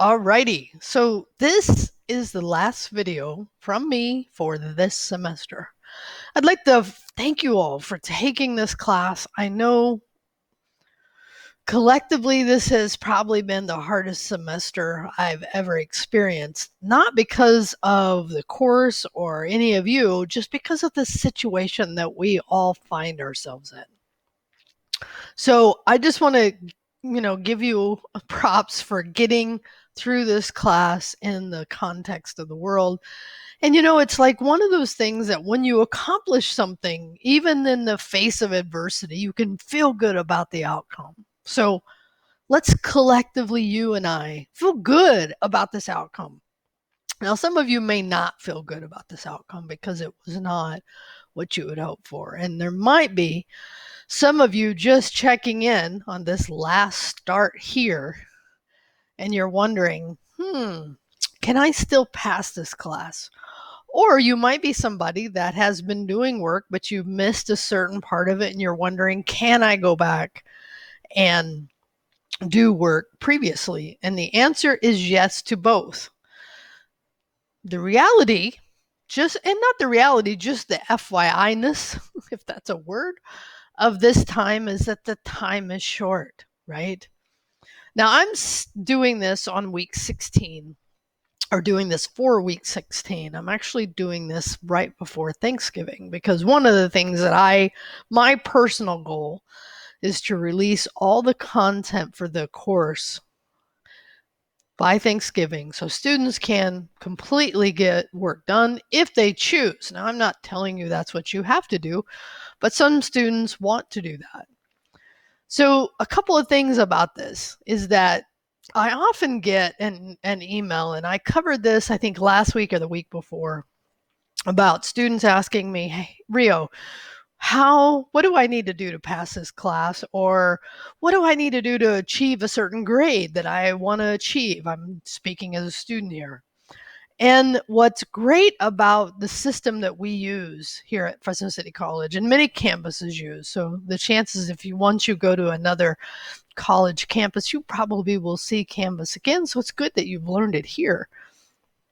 Alrighty, so this is the last video from me for this semester. I'd like to thank you all for taking this class. I know collectively this has probably been the hardest semester I've ever experienced, not because of the course or any of you, just because of the situation that we all find ourselves in. So I just want to, give you props for getting through this class in the context of the world. And it's like one of those things that when you accomplish something, even in the face of adversity, you can feel good about the outcome. So let's collectively, you and I, feel good about this outcome. Now, some of you may not feel good about this outcome because it was not what you would hope for. And there might be some of you just checking in on this last start here, and you're wondering, can I still pass this class? Or you might be somebody that has been doing work, but you've missed a certain part of it, and you're wondering, can I go back and do work previously? And the answer is yes to both. The reality, just the FYI-ness, if that's a word, of this time is that the time is short, right? Now I'm doing this on week 16, or doing this for week 16. I'm actually doing this right before Thanksgiving because one of the things that my personal goal is to release all the content for the course by Thanksgiving so students can completely get work done if they choose. Now, I'm not telling you that's what you have to do, but some students want to do that. So a couple of things about this is that I often get an email, and I covered this, I think, last week or the week before, about students asking me, hey, Rio, what do I need to do to pass this class? Or what do I need to do to achieve a certain grade that I want to achieve? I'm speaking as a student here. And what's great about the system that we use here at Fresno City College, and many campuses use, so the chances once you go to another college campus, you probably will see Canvas again. So it's good that you've learned it here.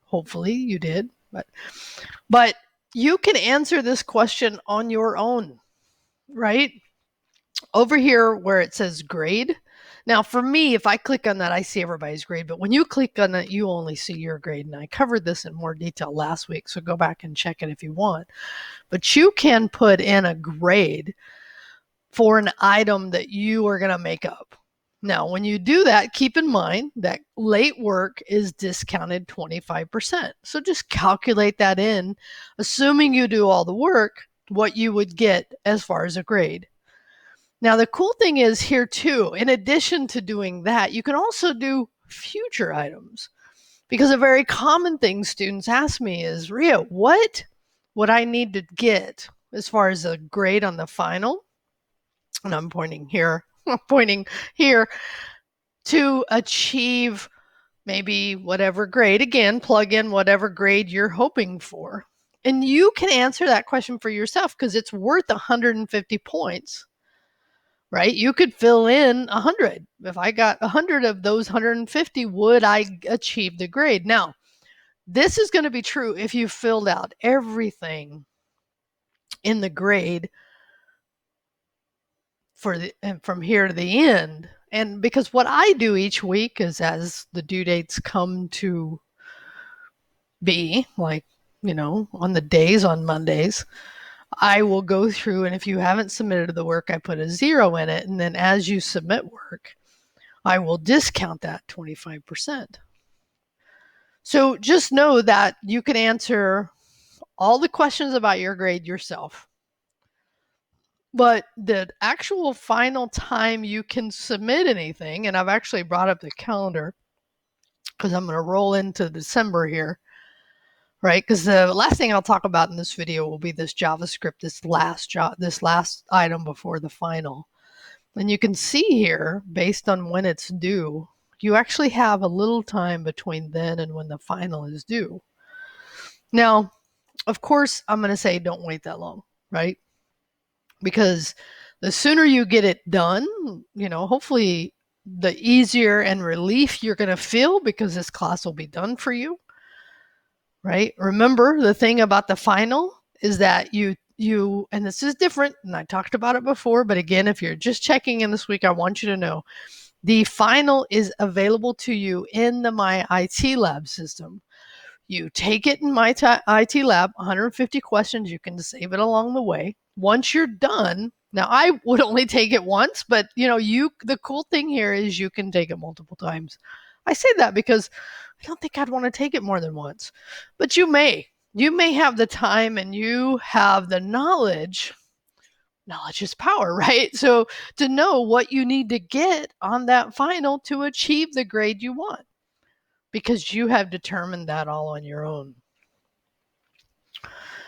Hopefully you did, but you can answer this question on your own, right? Over here where it says grade. Now for me, if I click on that, I see everybody's grade, but when you click on it, you only see your grade. And I covered this in more detail last week, so go back and check it if you want. But you can put in a grade for an item that you are going to make up. Now, when you do that, keep in mind that late work is discounted 25%. So just calculate that in, assuming you do all the work, what you would get as far as a grade. Now, the cool thing is here too, in addition to doing that, you can also do future items. Because a very common thing students ask me is, Ria, what would I need to get as far as a grade on the final? And I'm pointing here to achieve maybe whatever grade. Again, plug in whatever grade you're hoping for. And you can answer that question for yourself because it's worth 150 points. Right? You could fill in 100. If I got 100 of those 150, would I achieve the grade? Now, this is going to be true if you filled out everything in the grade from here to the end. And because what I do each week is, as the due dates come to be, like, on the days on Mondays, I will go through, and if you haven't submitted the work, I put a 0 in it. And then as you submit work, I will discount that 25%. So just know that you can answer all the questions about your grade yourself. But the actual final time you can submit anything, and I've actually brought up the calendar because I'm going to roll into December here, right? Because the last thing I'll talk about in this video will be this JavaScript, this last item before the final. And you can see here, based on when it's due, you actually have a little time between then and when the final is due. Now, of course, I'm going to say don't wait that long, right? Because the sooner you get it done, hopefully the easier and relief you're going to feel because this class will be done for you, right? Remember, the thing about the final is that you and this is different, and I talked about it before, but again, if you're just checking in this week, I want you to know the final is available to you in the My IT Lab system. You take it in My IT Lab, 150 questions. You can save it along the way. Once you're done, now I would only take it once, but the cool thing here is you can take it multiple times. I say that because I don't think I'd want to take it more than once, but you may. You may have the time and you have the knowledge. Knowledge is power, right? So to know what you need to get on that final to achieve the grade you want, because you have determined that all on your own.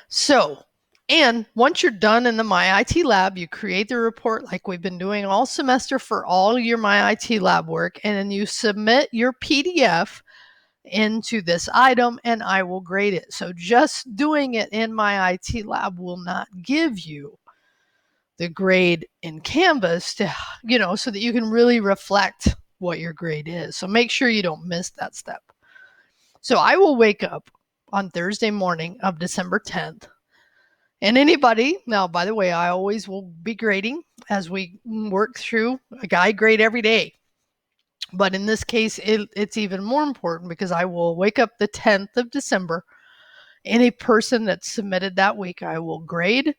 So, and once you're done in the My IT Lab, you create the report like we've been doing all semester for all your My IT Lab work, and then you submit your PDF into this item and I will grade it. So just doing it in My IT Lab will not give you the grade in Canvas to, so that you can really reflect what your grade is. So make sure you don't miss that step. So I will wake up on Thursday morning of December 10th. And anybody, now, by the way, I always will be grading as we work through a guide grade every day. But in this case, it's even more important because I will wake up the 10th of December. Any person that submitted that week, I will grade.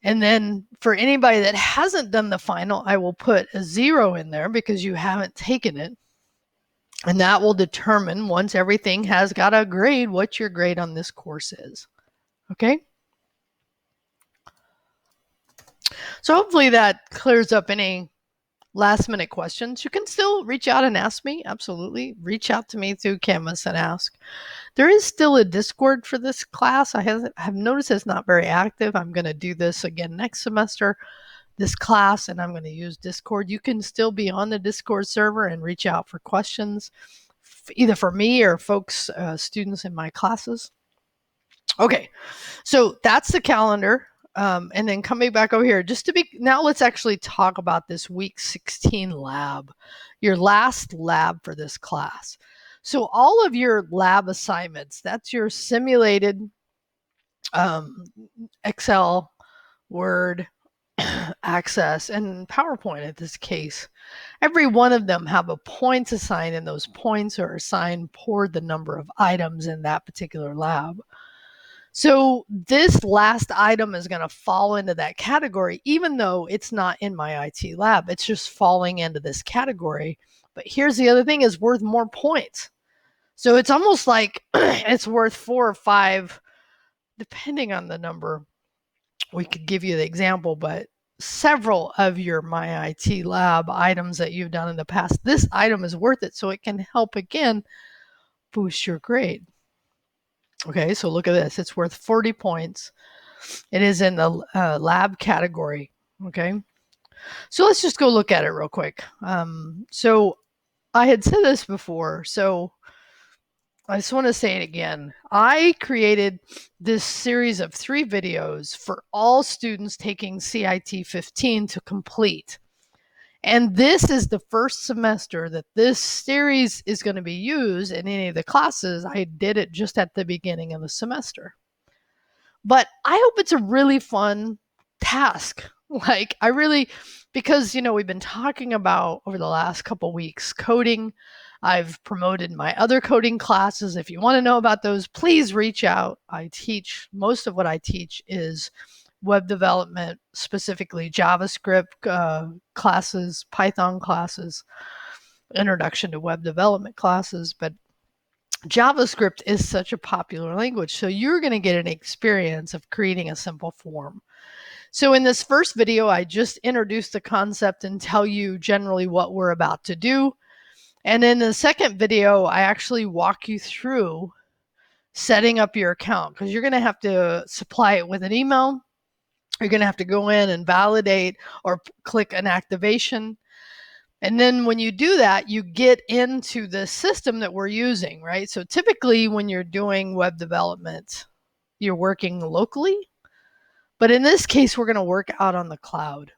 And then for anybody that hasn't done the final, I will put a 0 in there because you haven't taken it. And that will determine, once everything has got a grade, what your grade on this course is. Okay? So hopefully that clears up any last minute questions. You can still reach out and ask me. Absolutely. Reach out to me through Canvas and ask. There is still a Discord for this class. I have noticed it's not very active. I'm going to do this again next semester, this class, and I'm going to use Discord. You can still be on the Discord server and reach out for questions, either for me or folks, students in my classes. Okay, so that's the calendar. And then coming back over here, now let's actually talk about this week 16 lab, your last lab for this class. So all of your lab assignments, that's your simulated Excel, Word, Access, and PowerPoint in this case. Every one of them have a points assigned, and those points are assigned for the number of items in that particular lab. So this last item is going to fall into that category, even though it's not in My IT Lab. It's just falling into this category. But here's the other thing, is worth more points. So it's almost like it's worth 4 or 5, depending on the number. We could give you the example, but several of your My IT Lab items that you've done in the past, this item is worth it, so it can help, again, boost your grade. Okay, so look at this. It's worth 40 points. It is in the lab category. Okay, so let's just go look at it real quick. So I had said this before, so I just want to say it again. I created this series of 3 videos for all students taking CIT 15 to complete. And this is the first semester that this series is going to be used in any of the classes. I did it just at the beginning of the semester. But I hope it's a really fun task. Because, we've been talking about over the last couple weeks coding. I've promoted my other coding classes. If you want to know about those, please reach out. Most of what I teach is web development, specifically JavaScript classes, Python classes, introduction to web development classes. But JavaScript is such a popular language, so you're going to get an experience of creating a simple form. So in this first video, I just introduced the concept and tell you generally what we're about to do. And in the second video, I actually walk you through setting up your account, because you're going to have to supply it with an email. You're going to have to go in and validate or click an activation. And then when you do that, you get into the system that we're using, right? So typically when you're doing web development, you're working locally. But in this case, we're going to work out on the cloud.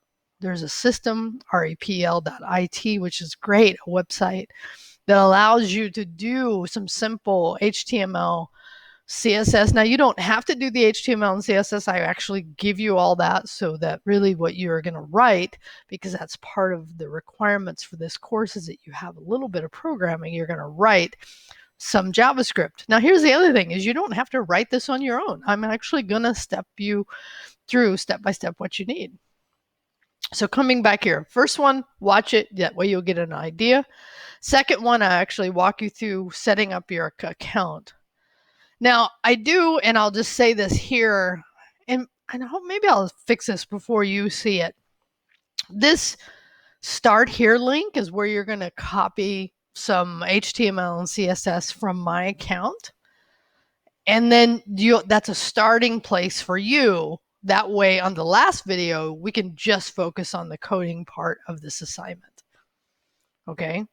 there's a system, repl.it, which is great, a website that allows you to do some simple HTML, CSS. Now, you don't have to do the HTML and CSS. I actually give you all that so that really what you're going to write, because that's part of the requirements for this course, is that you have a little bit of programming. You're going to write some JavaScript. Now, here's the other thing is you don't have to write this on your own. I'm actually going to step you through step by step what you need. So coming back here, first one, watch it. That way you'll get an idea. Second one, I actually walk you through setting up your account. Now, I do, and I'll just say this here, and I hope maybe I'll fix this before you see it. This start here link is where you're going to copy some HTML and CSS from my account. And then that's a starting place for you. That way, on the last video, we can just focus on the coding part of this assignment. Okay?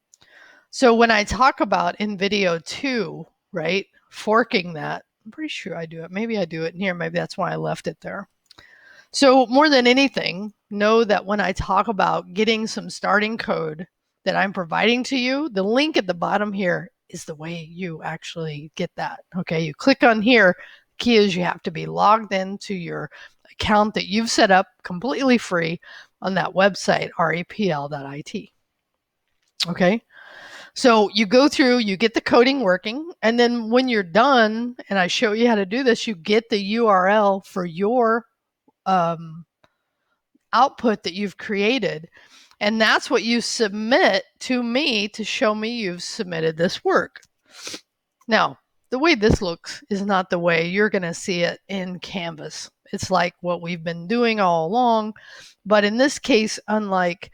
So when I talk about in video 2, right, forking that, I'm pretty sure I do it. Maybe I do it in here. Maybe that's why I left it there. So more than anything, know that when I talk about getting some starting code that I'm providing to you, the link at the bottom here is the way you actually get that. Okay, you click on here. The key is you have to be logged into your account that you've set up completely free on that website, repl.it. Okay. So you go through, you get the coding working, and then when you're done, and I show you how to do this, you get the URL for your output that you've created. And that's what you submit to me to show me you've submitted this work. Now, the way this looks is not the way you're going to see it in Canvas. It's like what we've been doing all along. But in this case, unlike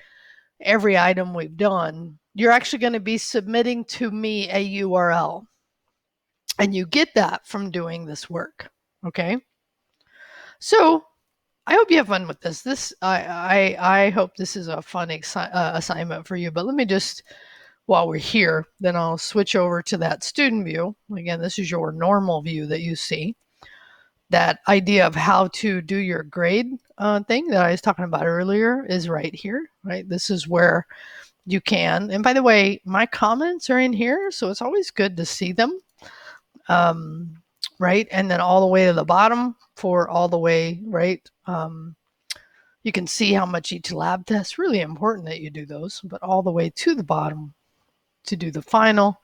every item we've done, you're actually going to be submitting to me a URL. And you get that from doing this work. Okay? So I hope you have fun with this. I hope this is a fun assignment for you. But let me just, while we're here, then I'll switch over to that student view. Again, this is your normal view that you see. That idea of how to do your grade thing that I was talking about earlier is right here, right? This is where you can, and by the way, my comments are in here, so it's always good to see them, right? And then all the way to the bottom for all the way, right? You can see how much each lab test, really important that you do those, but all the way to the bottom to do the final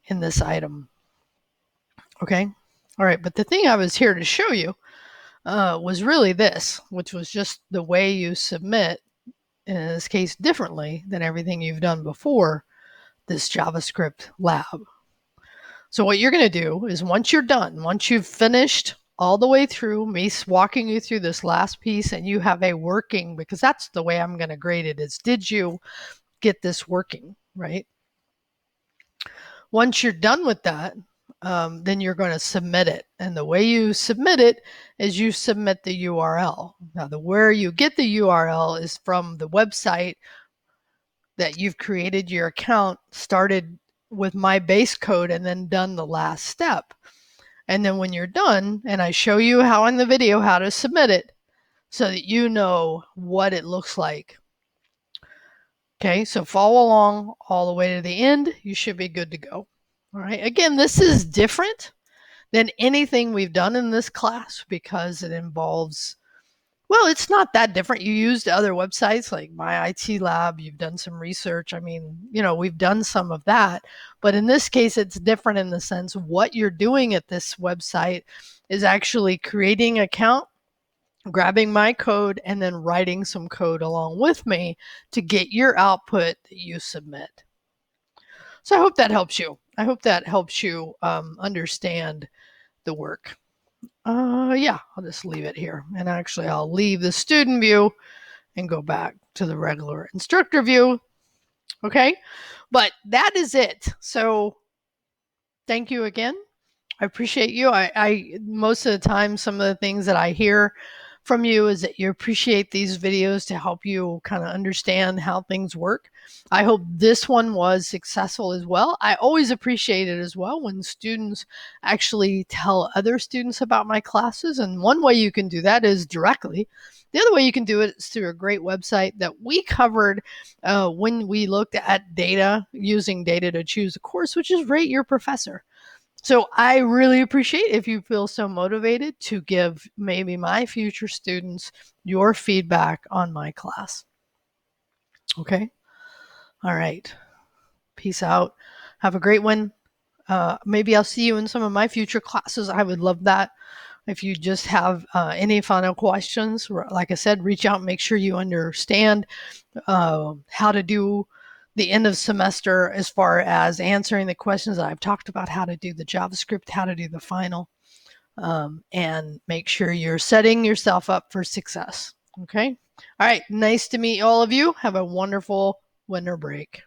in this item. Okay. All right. But the thing I was here to show you was really this, which was just the way you submit, in this case, differently than everything you've done before, this JavaScript lab. So what you're going to do is once you're done, once you've finished all the way through me walking you through this last piece and you have a working, because that's the way I'm going to grade it, is did you get this working, right? Once you're done with that, then you're going to submit it. And the way you submit it is you submit the URL. Now, where you get the URL is from the website that you've created your account, started with my base code, and then done the last step. And then when you're done, and I show you how in the video how to submit it so that you know what it looks like. Okay, so follow along all the way to the end. You should be good to go. All right, again, this is different than anything we've done in this class because it involves, well, it's not that different. You used other websites like My IT Lab. You've done some research. I mean, you know, we've done some of that. But in this case, it's different in the sense what you're doing at this website is actually creating an account, grabbing my code, and then writing some code along with me to get your output that you submit. So I hope that helps you. I hope that helps you understand the work. Yeah, I'll just leave it here. And actually, I'll leave the student view and go back to the regular instructor view. Okay, but that is it. So thank you again. I appreciate you. I most of the time, some of the things that I hear from you is that you appreciate these videos to help you kind of understand how things work. I hope this one was successful as well. I always appreciate it as well when students actually tell other students about my classes. And one way you can do that is directly. The other way you can do it is through a great website that we covered when we looked at data, using data to choose a course, which is Rate Your Professor. So I really appreciate if you feel so motivated to give maybe my future students your feedback on my class. Okay. All right. Peace out. Have a great one. Maybe I'll see you in some of my future classes. I would love that. If you just have any final questions, like I said, reach out and make sure you understand how to do the end of semester as far as answering the questions that I've talked about, how to do the JavaScript, how to do the final, and make sure you're setting yourself up for success. Okay. All right. Nice to meet all of you. Have a wonderful winter break.